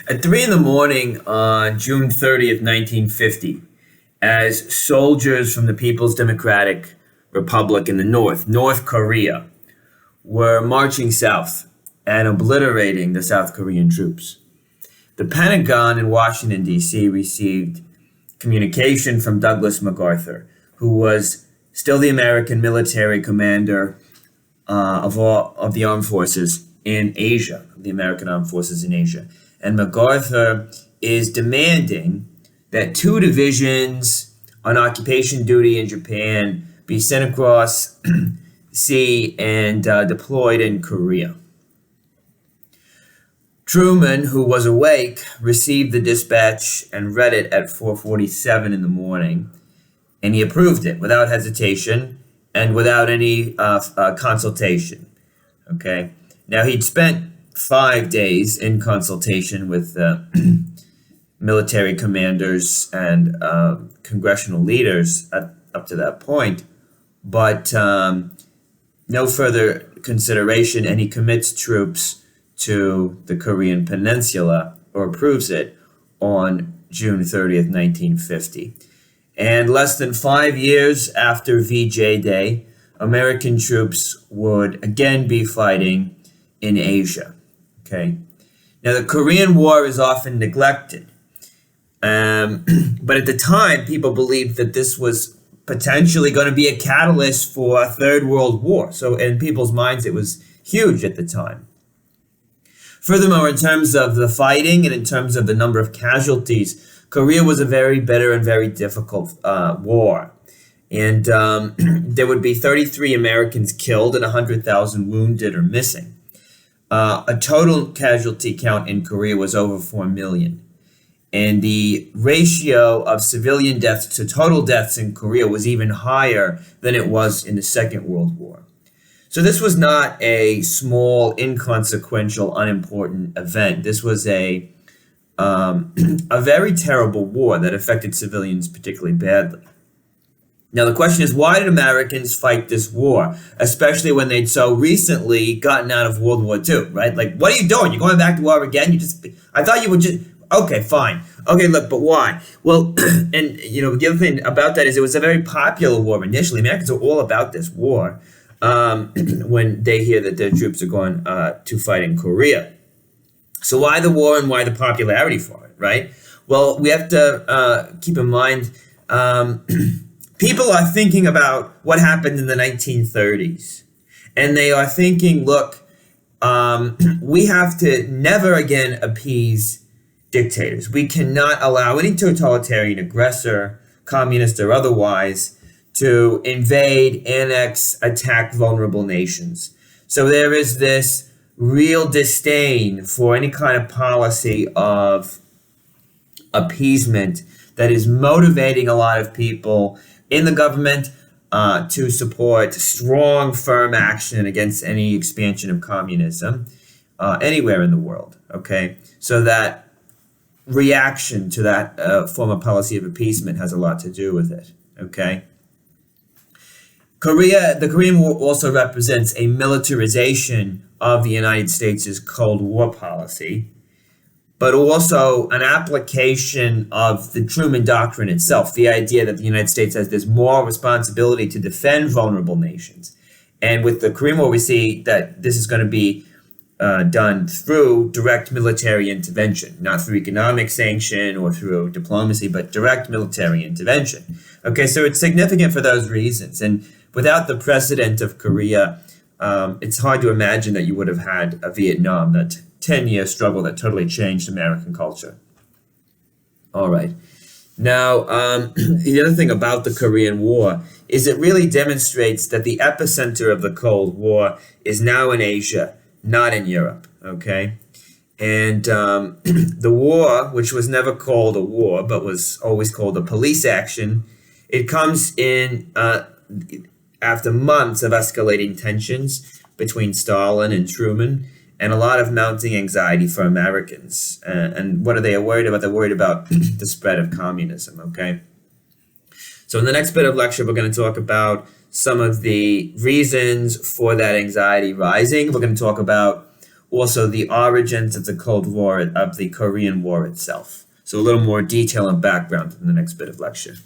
At 3 in the morning on June 30th, 1950, as soldiers from the People's Democratic Republic in the north, North Korea, were marching south and obliterating the South Korean troops, the Pentagon in Washington, D.C. received communication from Douglas MacArthur, who was still the American military commander of all of the armed forces in Asia, the American armed forces in Asia. And MacArthur is demanding that two divisions on occupation duty in Japan be sent across sea and deployed in Korea. Truman, who was awake, received the dispatch and read it at 4:47 in the morning, and he approved it without hesitation and without any consultation. Okay. Now, he'd spent 5 days in consultation with military commanders and congressional leaders up to that point, but no further consideration, and he commits troops to the Korean Peninsula, or approves it, on June 30th, 1950. And less than 5 years after VJ Day, American troops would again be fighting in Asia. Okay. Now, the Korean War is often neglected, but at the time, people believed that this was potentially going to be a catalyst for a Third World War. So, in people's minds, it was huge at the time. Furthermore, in terms of the fighting and in terms of the number of casualties, Korea was a very bitter and very difficult war. And there would be 33 Americans killed and 100,000 wounded or missing. A total casualty count in Korea was over 4 million. And the ratio of civilian deaths to total deaths in Korea was even higher than it was in the Second World War. So this was not a small, inconsequential, unimportant event. This was a very terrible war that affected civilians particularly badly. Now, the question is, why did Americans fight this war, especially when they'd so recently gotten out of World War II, right? Like, what are you doing? You're going back to war again? I thought you would just, okay, fine. Okay, look, but why? Well, and, the other thing about that is it was a very popular war initially. Americans are all about this war when they hear that their troops are going to fight in Korea. So why the war and why the popularity for it, right? Well, we have to keep in mind people are thinking about what happened in the 1930s. And they are thinking, look, we have to never again appease dictators. We cannot allow any totalitarian aggressor, communist or otherwise, to invade, annex, attack vulnerable nations. So there is this real disdain for any kind of policy of appeasement that is motivating a lot of people in the government to support strong, firm action against any expansion of communism anywhere in the world. Okay, so that reaction to that form of policy of appeasement has a lot to do with it. Okay. The Korean War also represents a militarization of the United States' Cold War policy, but also an application of the Truman Doctrine itself, the idea that the United States has this moral responsibility to defend vulnerable nations. And with the Korean War, we see that this is going to be done through direct military intervention, not through economic sanction or through diplomacy, but direct military intervention. Okay, so it's significant for those reasons. And without the precedent of Korea, it's hard to imagine that you would have had a Vietnam, that 10-year struggle that totally changed American culture. All right. Now, the other thing about the Korean War is it really demonstrates that the epicenter of the Cold War is now in Asia, not in Europe, okay? And the war, which was never called a war, but was always called a police action, it comes in after months of escalating tensions between Stalin and Truman, and a lot of mounting anxiety for Americans. And what are they worried about? They're worried about the spread of communism, okay? So in the next bit of lecture, we're going to talk about some of the reasons for that anxiety rising. We're going to talk about also the origins of the Cold War, of the Korean War itself. So a little more detail and background in the next bit of lecture.